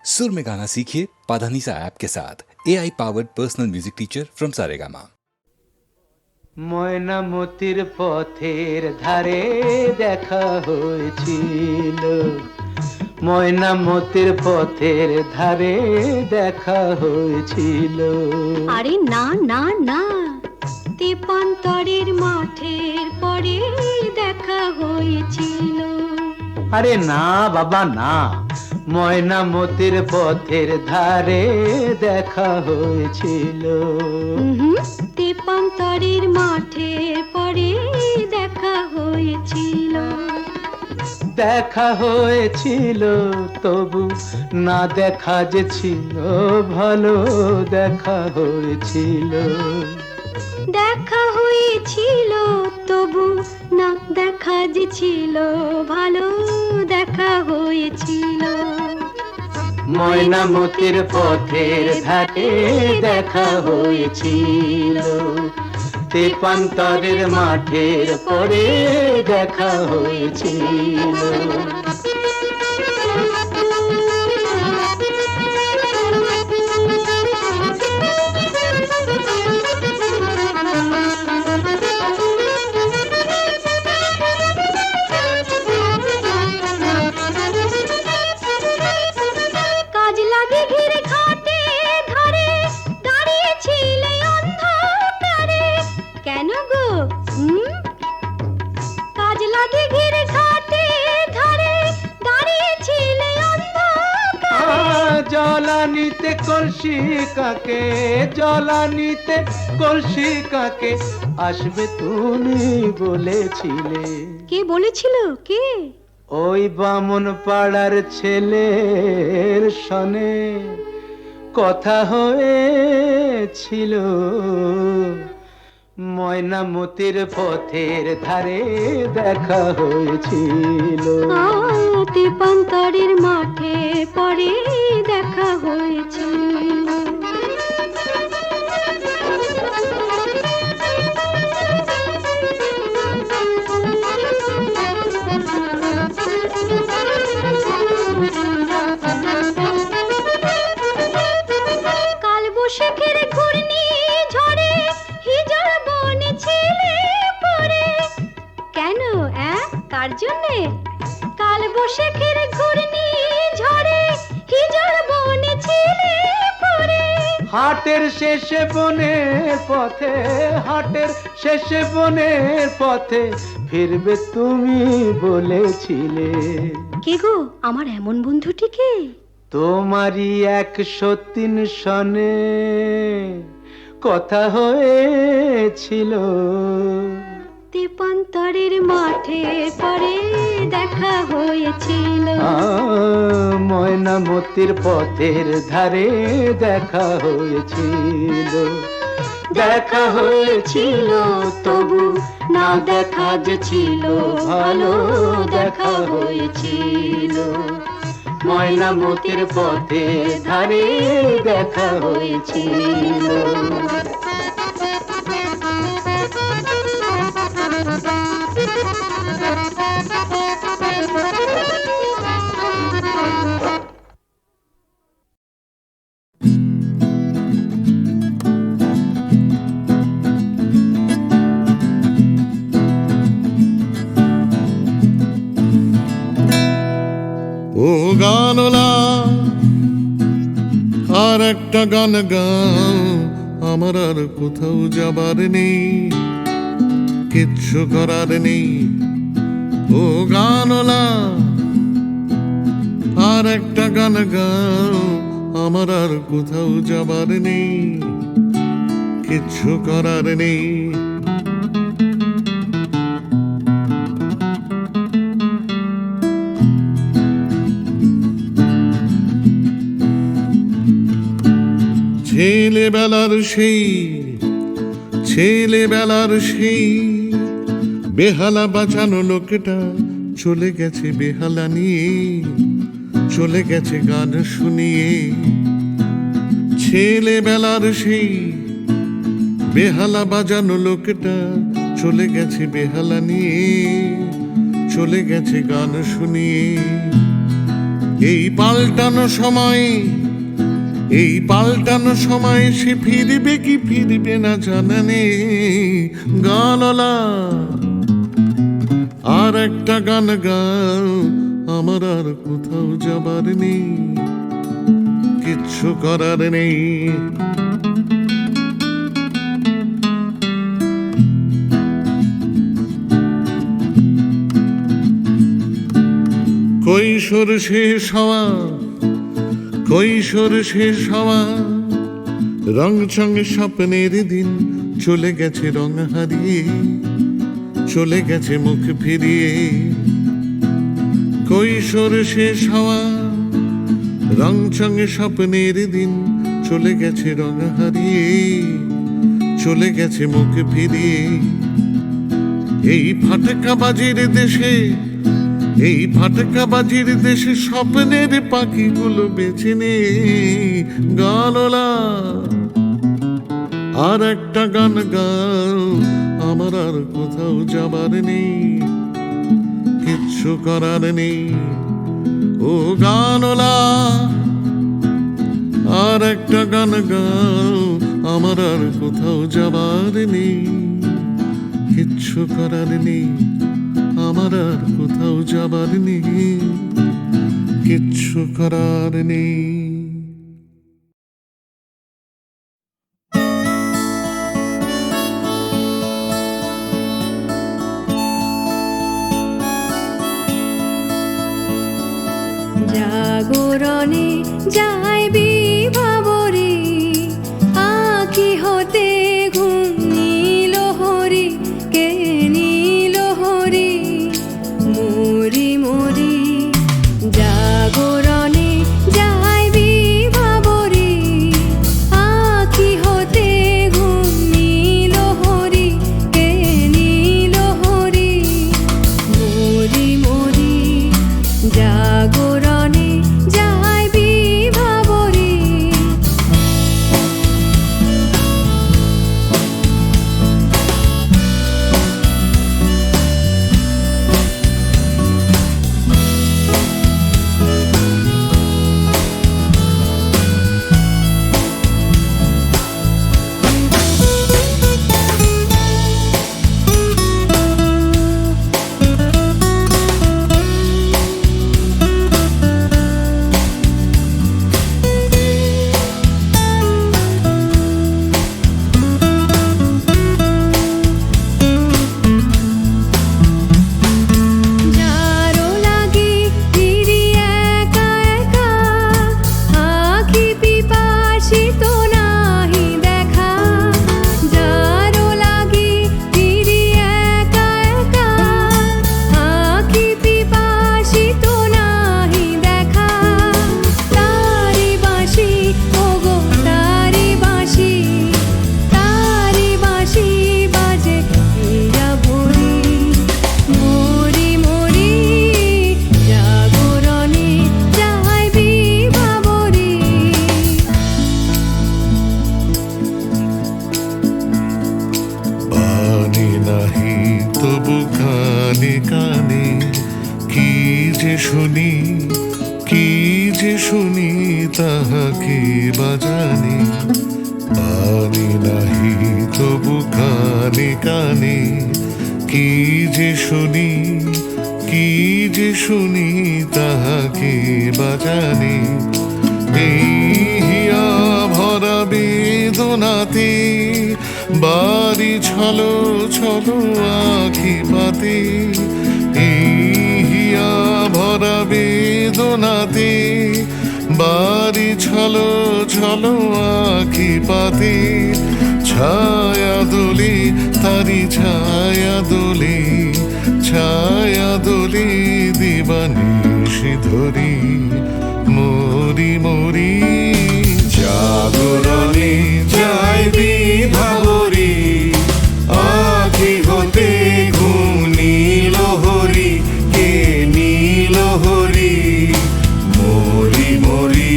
सुर में गाना सीखिए पाधानीसा ऐप के साथ AI powered personal music teacher from Saregama. ময়নামতির পথের ধারে দেখা হয়েছিল, ময়নামতির পথের ধারে দেখা হয়েছিল। আরে না না না, তেপান্তরের মাঠের পরে দেখা হয়েছিল। আরে না বাবা না, ময়নামতির পথের ধারে দেখা হয়েছিল। তেপান্তরের মাঠের পরে দেখা হয়েছিল। দেখা হয়েছিল তবু না দেখা যে ছিল ভালো, দেখা হয়েছিল। দেখা হয়েছিল তবু না দেখা যে ছিল ভালো, দেখা হয়েছিল। ময়নামতির পথের ধারে দেখা হয়েছিল, তেপান্তরের মাঠের পরে দেখা হয়েছিল। জলানিতে কলসি কাকে, জলানিতে কলসি কাকে আসবে তুমি বলেছিলে। কে বলেছিল? কে? ওই বামন পাড়ার ছেলের সনে কথা হয়েছিল। ময়নামতির পথের ধারে দেখা হয়েছিল। তেপান্তরের মাঠে পরে দেখা হয়েছিল। কাল বৈশাখের ঘূর্ণি ঝড়ে হিজল বনে ছেলে পড়ে। কেন? কার জন্যে? কাল বৈশাখের ঘূর্ণি ঝড়ে হিজল বনে ছেলে পড়ে। হাটের শেষে বনের পথে, হাটের শেষে বনের পথে ফিরবে তুমি বলেছিলে। কে গো আমার এমন বন্ধুটিকে? তোমারই 103 সনে কথা হয়েছিল। তেপান্তরের মাঠে পরে দেখা হয়েছিল। ময়নামতির পথের ধারে দেখা হয়েছিল। দেখা হয়েছিল তবু না দেখা যে ছিল ভালো, দেখা হয়েছিল। ময়নামতির পথের ধারে দেখা হয়েছিল। ও গানলা আর একটা গান গাও, আমার আর কোথাও যাবার নেই, কিচ্ছু করার নেই। ও গানলা আর একটা গান গাও, আমার আর কোথাও যাবার নেই, কিচ্ছু করার নেই। ছেলেবেলার সেই, ছেলেবেলার সেই বেহালা বাঁচানো লোকটা চলে গেছে বেহালা নিয়ে, চলে গেছে গান শুনিয়ে। ছেলেবেলার সেই বেহালা বাজানো লোকটা চলে গেছে বেহালা নিয়ে, চলে গেছে গান শুনিয়ে। এই পাল্টানো সময়, এই পাল্টানো সময় সে ফিরবে কি ফিরবে না জানা নেই। গানলা আর একটা গান গাও, আমার আর কোথাও যাবার নেই, কিচ্ছু করার নেই। কৈশোর শেষ হওয়া, কৈশোর শেষ হওয়া, রং চং স্বপ্নের দিন চলে গেছে রং হারিয়ে, চলে গেছে মুখ ফিরিয়ে। কৈশোর শেষ হওয়া, রং চং স্বপ্নের দিন চলে গেছে রং হারিয়ে, চলে গেছে মুখ ফিরিয়ে। এই ফাটকাবাজির দেশে, এই ফাটকাবাজির দেশে স্বপ্নের পাখিগুলো বেছে নে। গানলা আর একটা গান গাও, আমার আর কোথাও যাবার নেই, কিচ্ছু করার নেই। ও গানলা আর একটা গান গাও, আমার আর কোথাও যাবার নেই, কিচ্ছু করার নেই। আমার আর কোথাও যাবার নেই, কিচ্ছু করার নেই। জাগরণে যাইবি ভাবরে, আঁখি হতে ঘুম নীল হরি, কে নীল হরি মরি মরি। জাগরণে যাইবি ভাবরে, আঁখি হতে ঘুম নীল হরি, কে নীল হরি মরি মরি। জাগরণে যাইবি ভাবরে। যারো লাগি ফিরি একা একা, আঁখি পিপাসিত নাহি দেখা। যারো লাগি ফিরি একা একা, আঁখি পিপাসিত নাহি দেখা। তারি বাঁশি ওগো তারি বাঁশি, তারি বাঁশি বাজে হইয়া ভরি মরি মরি। জাগরণে যাইবি ভাবরে। বাণী নাহি তবু কানে কানে, কি যে শুনি, কি যে শুনি তাহাকে বাজানে। বাণী নাহি তবু কানে কানে, কি যে শুনি, কি যে শুনি তাহাকে বাজানে। এই হিয়া ভরা বেদনাতে বাড়ি ছলো ছলো আঁখি পাতে। এই হিয়া ভরা বেদনাতে বাড়ি ছলো ছলো আঁখি পাতে। ছায়া দোলে তারি ছায়া দোলে, ছায়া দোলে দিবানিশি ধরি মরি মরি। জাগরণে যাইবি ভাবরে, আঁখি হতে ঘুম নীল হরি, কে নীল হরি মরি মরি।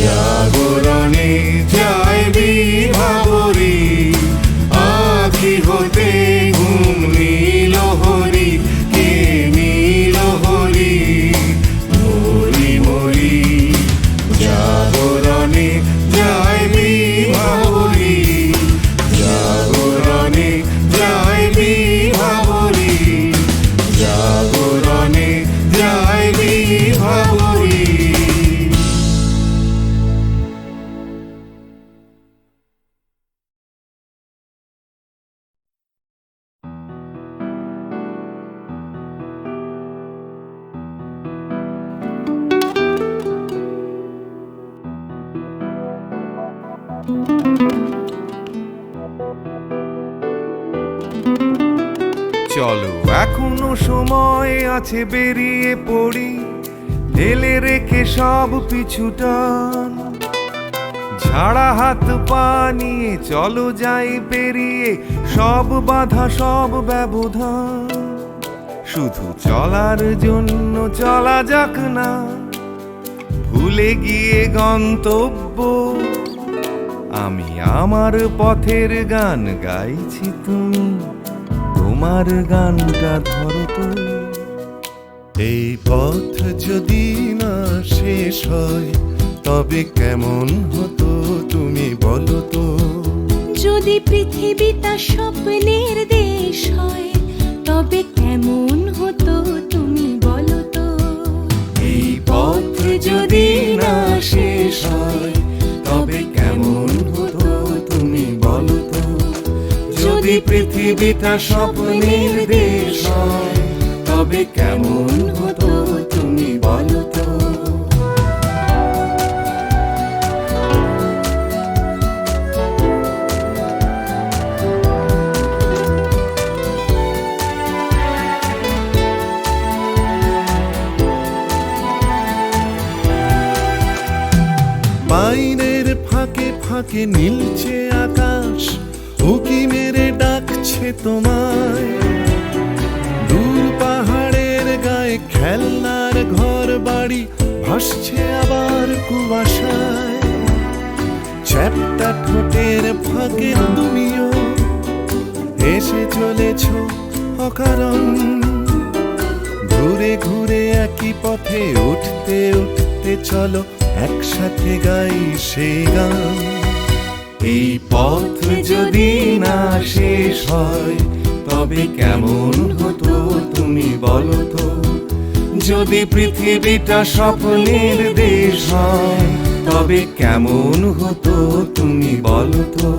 জাগরণে যাইবি ভাবরে, আঁখি হতে ঘুম নীল হরি, কে নীল হরি মরি চলো এখনো সময় আছে, বেরিয়ে পড়ি, ফেলে রেখে সব পিছুটান। ঝাড়া হাত পা নিয়ে চলো যাই পেরিয়ে সব বাধা সব ব্যবধান। শুধু চলার জন্য চলা যাক না, ভুলে গিয়ে গন্তব্য। আমি আমার পথের গান গাইছি, তুমি তোমার গানটা ধরো তো। এই পথ যদি না শেষ হয় তবে কেমন হতো তুমি বলো তো। যদি পৃথিবীটা স্বপ্নের দেশ হয় তবে কেমন হতো তুমি বলো তো। এই পথ যদি না শেষ হয় তবে কেমন হতো তুমি বলো তো। যদি পৃথিবীটা স্বপ্নের দেশ হয় তবে কেমন হতো তুমি বলো তো। বাইরের ফাঁকে ফাঁকে নীলছে আকাশ, উকি মেরে ডাকছে তোমায়। দূর পাহাড়ের গায়ে খেলনার ঘর বাড়ি ভাসছে আবার কুয়াশায়। চ্যাপ্টা ঠোঁটের ফাঁকে তুমিও এসে চলেছ অকারণ। ঘুরে ঘুরে একই পথে উঠতে উঠতে চলো একসাথে গাই সেই গান। এই পথ যদি না শেষ হয় তবে কেমন হতো তুমি বলো তো। যদি পৃথিবীটা স্বপ্নের দেশ হয় তবে কেমন হতো তুমি বলো তো।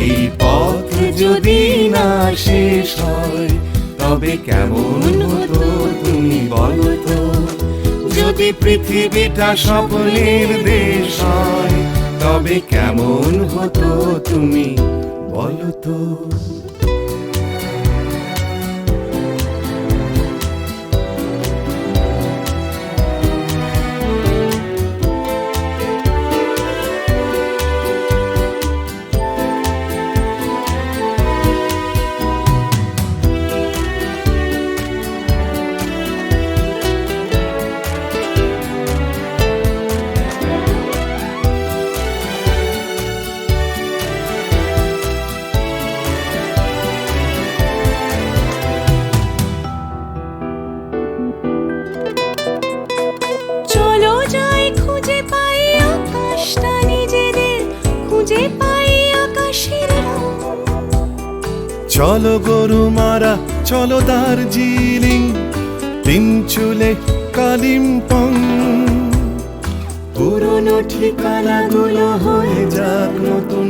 এই পথ যদি না শেষ হয় তবে কেমন হতো তুমি বলো তো। যদি পৃথিবীটা স্বপ্নের দেশ হয় তবে কেমন হতো তুমি বলো তো। চলো যাই খুঁজে পাই আকাশটা নিজেদের, খুঁজে পাই আকাশের রং। চলো গরু মারা চলো দার্জিলিং, তিনচুলে কালিম্পং। পুরনো ঠিকানাগুলো হয়ে যাক নতুন,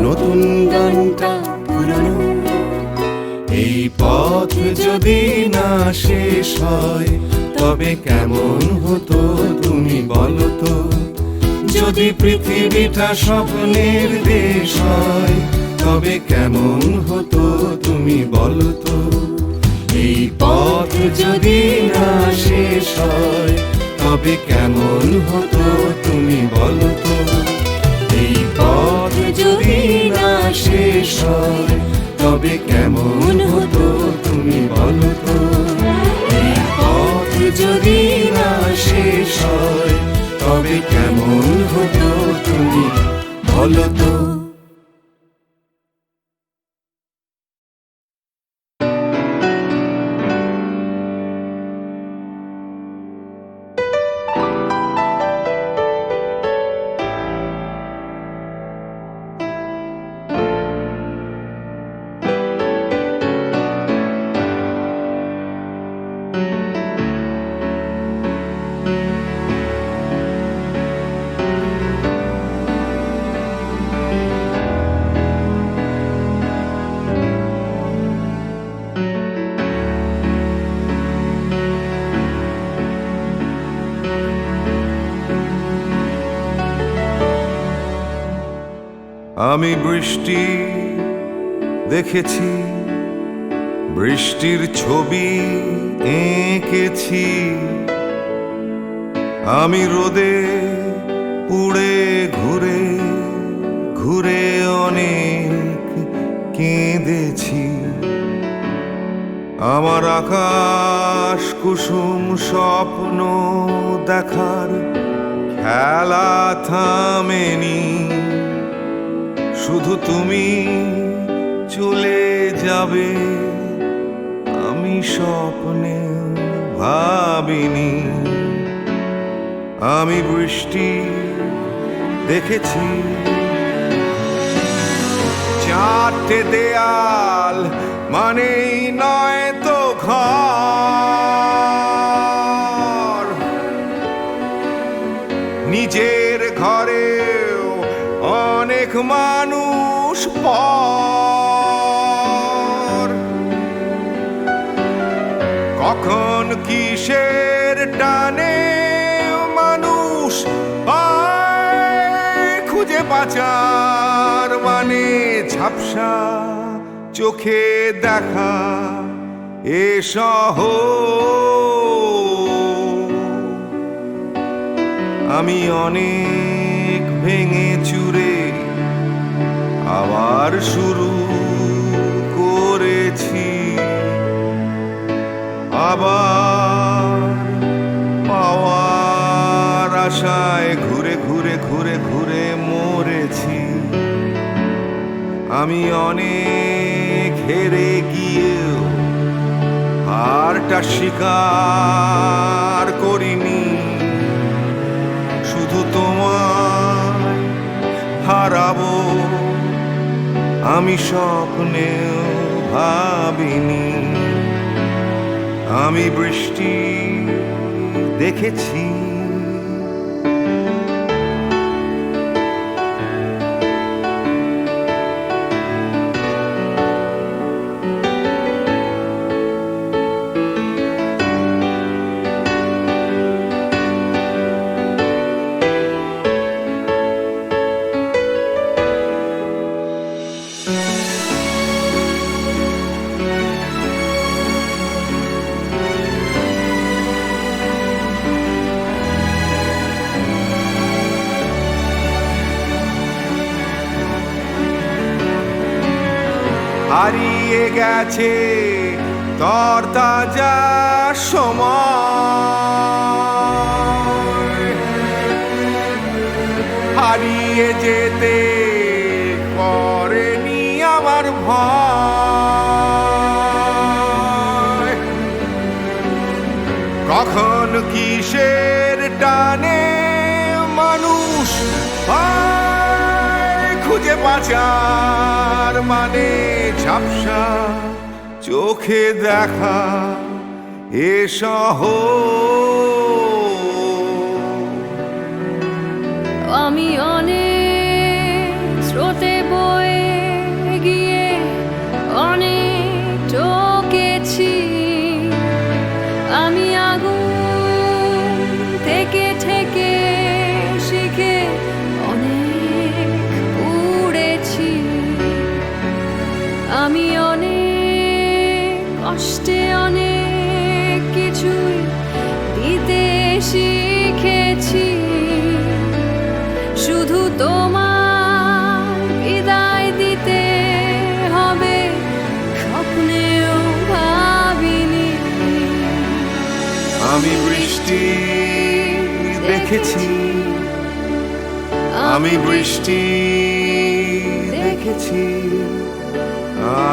নতুন গানটা পুরনো। এই পথ যদি না শেষ হয় তবে কেমন হতো তুমি বলো তো। যদি পৃথিবীটা স্বপ্নের দেশ হয় তবে কেমন হতো তুমি বলো তো। এই পথ যদি না শেষ হয় তবে কেমন হতো তুমি বলো তো। এই পথ যদি না শেষ হয় তবে কেমন হতো তুমি বলো তো। এই পথ যদি না শেষ হয় তবে কেমন হতো তুমি বলো তো। আমি বৃষ্টি দেখেছি বৃষ্টির ছবি এঁকেছি আমি রোদে পুড়ে ঘুরে ঘুরে অনেক কেঁদেছি আমার আকাশ কুসুম স্বপ্ন দেখার খেলা থামেনি শুধু তুমি চলে যাবে আমি স্বপ্নে ভাবিনি আমি বৃষ্টি দেখেছি চারটে দেয়াল মানেই নয় তো ঘর নিজের ঘরেও অনেক মানুষ পর কখন কিসের টানে মানুষ পায় খুঁজে বাঁচার মানে ঝাপসা চোখে দেখা এ শহর আমি অনেক ভেঙে চুরে আবার শুরু করেছি আবার পাওয়ার আশায় ঘুরে ঘুরে ঘুরে ঘুরে মরেছি আমি অনেক হেরে গিয়েও হারটা স্বীকার করিনি শুধু তোমায় হারাবো আমি স্বপ্নেও ভাবিনি আমি বৃষ্টি দেখেছি হারিয়ে গেছে তরতাজা সময় হারিয়ে যেতে করেনি আমার ভয় কখন কিসের টানে মানুষ পায় খুঁজে বাঁচার মানে ঝাপসা চোখে দেখা এ শহর আমি অনেক স্রোতে বয়ে গিয়ে অনেক ঠকেছি আমি আগুন থেকে থেকে শিখে অনেক পুড়েছি আমি অনেক কষ্টে অনেক কিছুই দিতে শিখেছি শুধু তোমার বিদায় দিতে হবে স্বপ্নেও ভাবিনি আমি বৃষ্টি দেখেছি আমি বৃষ্টি দেখেছি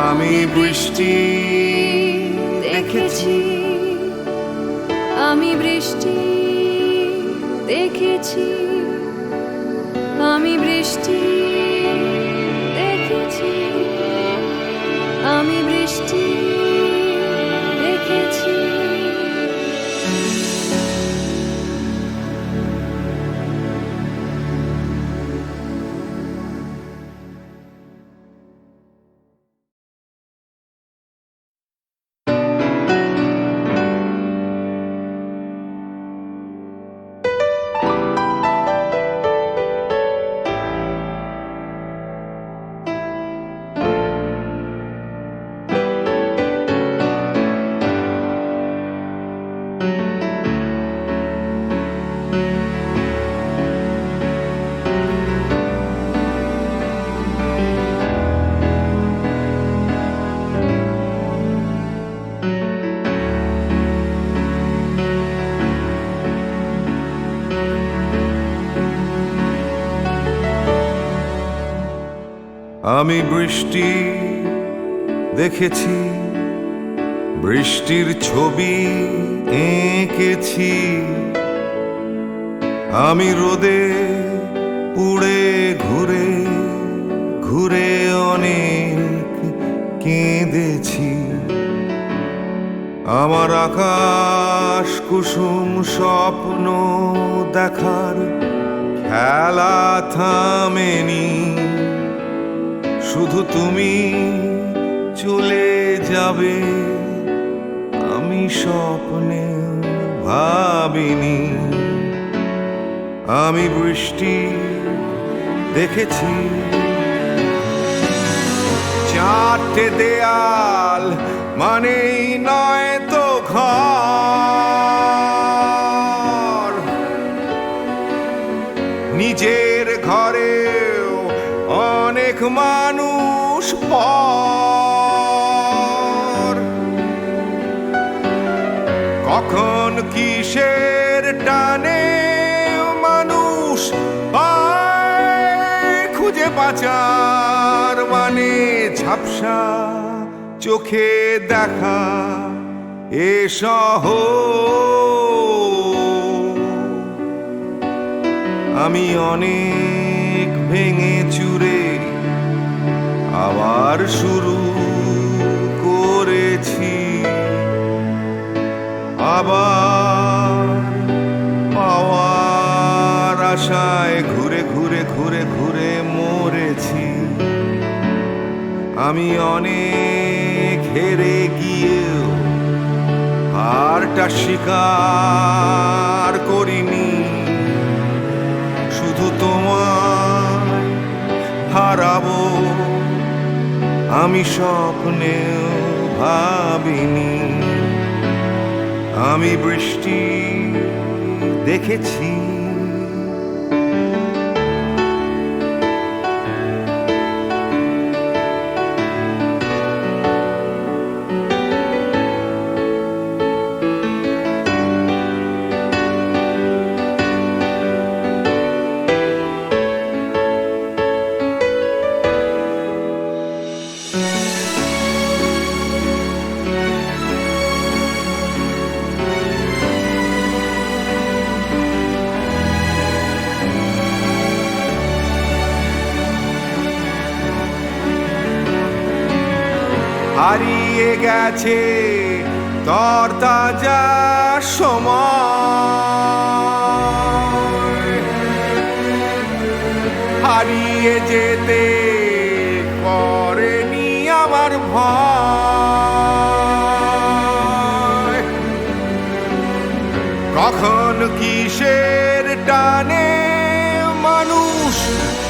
আমি বৃষ্টি দেখেছি আমি বৃষ্টি দেখেছি আমি বৃষ্টি দেখেছি আমি বৃষ্টি দেখেছি আমি বৃষ্টি দেখেছি, বৃষ্টির ছবি এঁকেছি। আমি রোদে পুড়ে ঘুরে ঘুরে অনেক কেঁদেছি। আমার আকাশ কুসুম স্বপ্ন দেখার খেলা থামেনি। শুধু তুমি চলে যাবে আমি স্বপ্নে ভাবিনি। আমি বৃষ্টি দেখেছি, চারটে দেয়াল মানেই নয় তো ঘর। নিজের ঘরেও অনেক মানুষ পর। কখন কিসের টানে মানুষ পায় খুঁজে পাচার, মানে ঝাপসা চোখে দেখা এ শহর। আমি অনেক ভেঙে চুরে আবার শুরু করেছি। আবার পাওয়ার আশায় ঘুরে ঘুরে ঘুরে ঘুরে মরেছি। আমি অনেক হেরে গিয়েও হারটা স্বীকার করিনি। শুধু তোমায় হারাবো আমি স্বপ্নেও ভাবিনি। আমি বৃষ্টি দেখেছি, হারিয়ে গেছে তরতাজা সময়। হারিয়ে যেতে করেনি আমার ভয়। কখন কিসের টানে মানুষ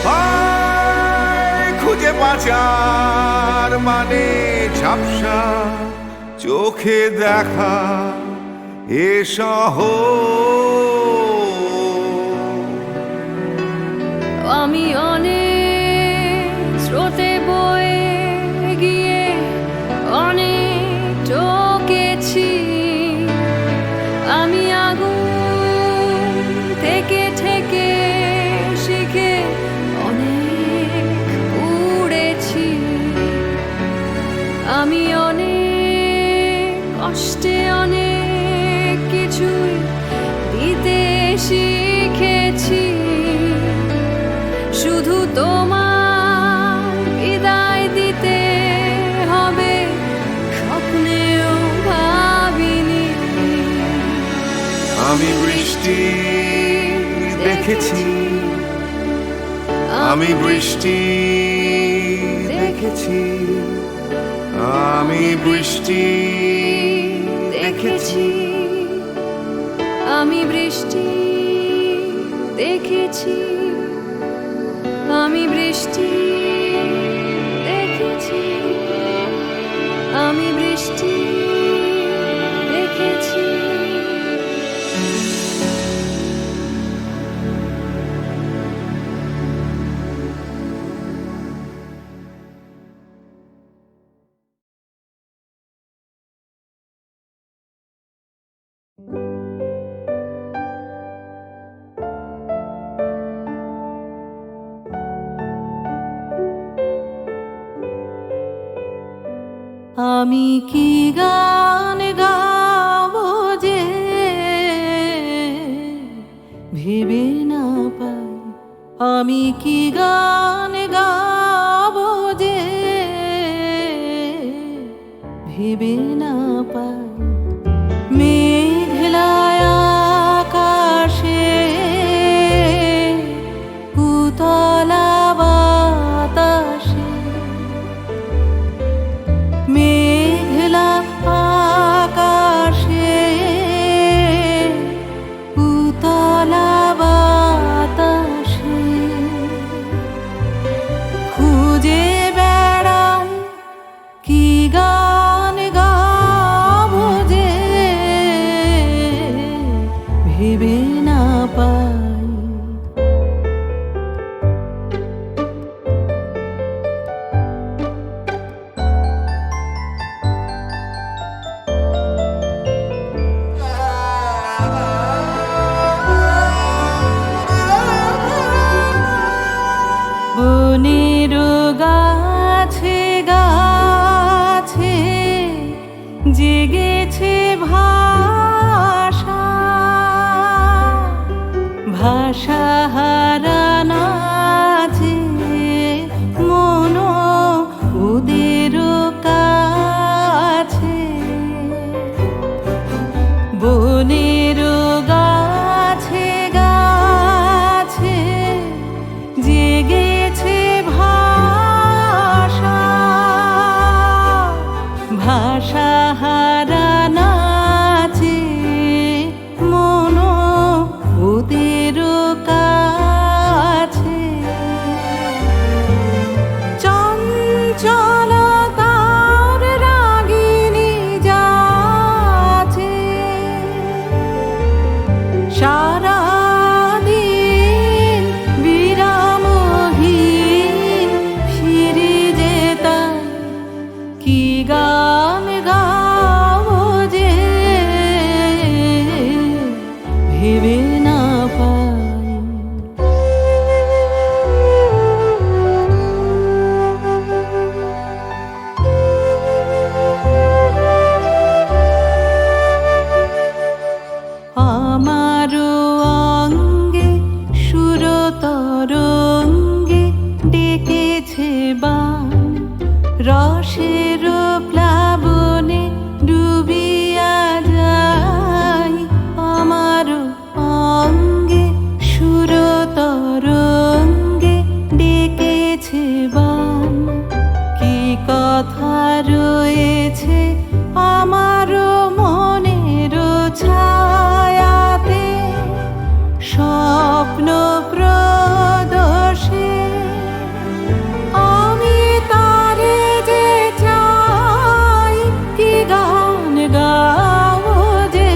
পায় খুঁজে পাচার, মানে ঝাপসা চোখে দেখা এ শহর। আমি অনেক স্রোতে বয়ে গিয়ে অনেক টকেছি। আমি আগুন থেকে থেকে শিখে অনেক উড়েছি। আমি অনেক কষ্টে অনেক কিছুই দিতে শিখেছি। শুধু তোমার বিদায় দিতে হবে স্বপ্নেও ভাবিনি। আমি বৃষ্টি দেখেছি, আমি বৃষ্টি দেখেছি, আমি বৃষ্টি দেখেছি। আমি বৃষ্টি দেখেছি, আমি বৃষ্টি দেখেছি, আমি বৃষ্টি দেখেছি। আমি কি গান গাবো যে ভেবে না পাই, আমি কি গান গাবো যে ভেবে না পাই। মেঘলায় আকাশে উতলা বাতাসে, মেঘলা আকাশে উতলা বাতাসে খুঁজে বেড়াই কি গান গাবো যে ভেবে না পাই। বনের গাছে গাছে জেগেছে ভাষা, ভাষা হারানা আছে মন ওদের কাছে। বনের গাছে গাছে জেগেছে ভাষা, ভাষা হারানা আছে মন ওদের কাছে। চঞ্চলতার রাগিনী যাচ্ছে সারাদিন বিরামহীন ফিরে যেতাম কি গান গাবো যে ভেবে না পাই। আমারও অঙ্গে সুরতরঙ্গে ডেকেছে বান, রসের প্লাবনে ডুবিয়া যাই। আমারও অঙ্গে সুরতরঙ্গে ডেকেছে বান, কি কথা রয়েছে আমারও মনের ছায়াতে স্বপ্ন প্রদোষে। আমি তারে যে চাই কি গান গাবো যে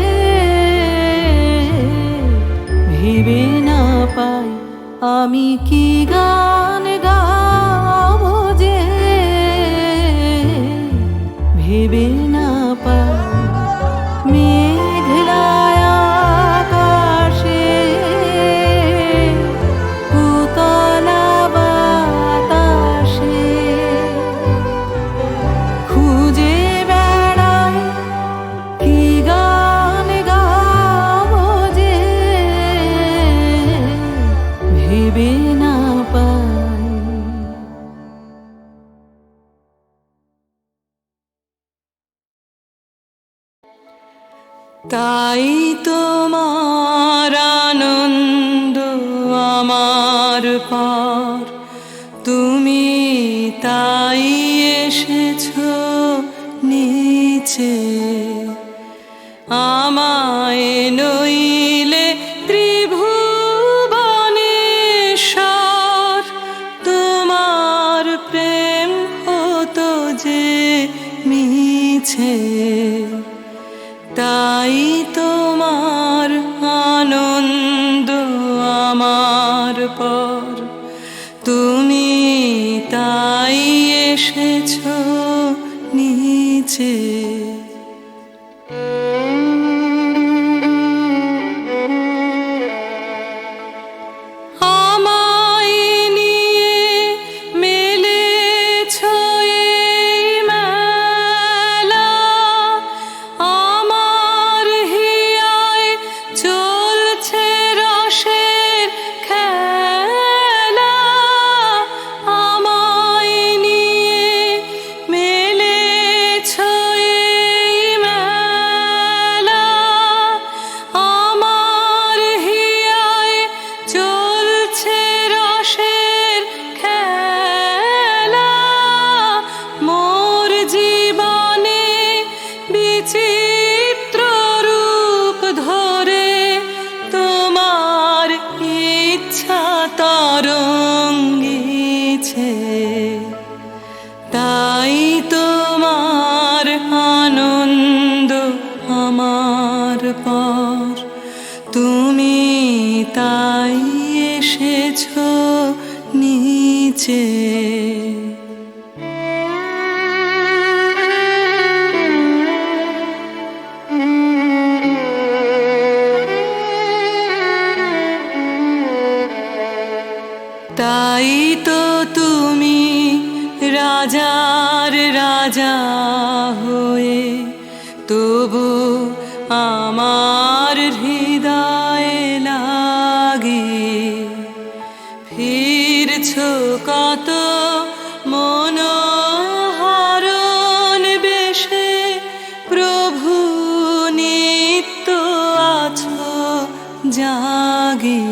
ভেবে না পাই, আমি কি গান গাবো যে ভেবে না পাই। মেঘলায় আকাশে উতলা বাতাসে খুঁজে বেড়াই কি গান গাবো যে ভেবে না পাই। তাই তোমার আনন্দ আমার পর, তুমি তাই এসেছো নিচে। আমায় নইলে ত্রিভুবনেশ্বর, তোমার প্রেম হতো যে মিছে। তাই তোমার আনন্দ আমার পর, তুমি তাই এসেছো নিচে। আমায় নিয়ে মেলেছো এই মেলা, তরঙ্গিছে, তাই তোমার আনন্দ আমার পর, তুমি তাই এসেছো নিচে। তাই তো তুমি রাজার রাজা হয়ে তবু আমার হৃদয়ে লাগে ফিরছো কত মনোহরণ বেশে, প্রভু নিত্য আছো জাগে।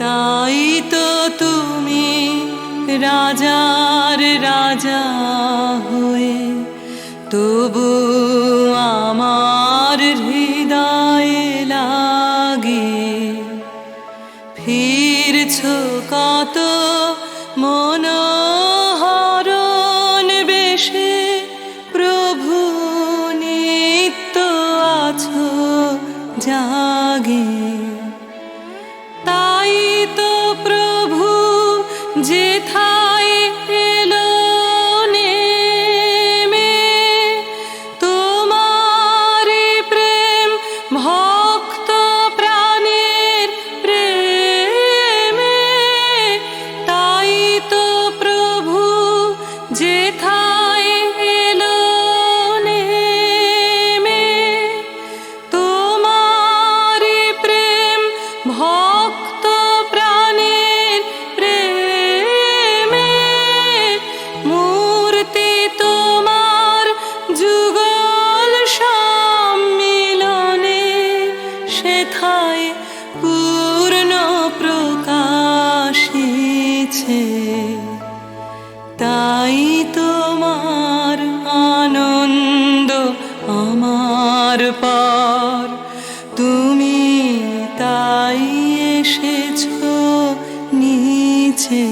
তাই তো তুমি রাজার রাজা হয়ে তবু আমার হৃদয়ে লাগে ফিরছো কত মনোহরণ বেশে, প্রভু নিত্য আছো জাগে। তাই তো প্রভু যেথায় এলো নেমে, তোমার প্রেম ভক্ত প্রাণের প্রেমে। তাই তো প্রভু যেথায় এলো নেমে, তোমার প্রেম ভক্ত প্রাণের প্রেমে। মূর্তি তোমার যুগল সম্মিলনে, সেথায় পূর্ণ প্রকাশিছে। তাই তোমার আনন্দ আমার পর, তুমি তাই এসেছো নিচে।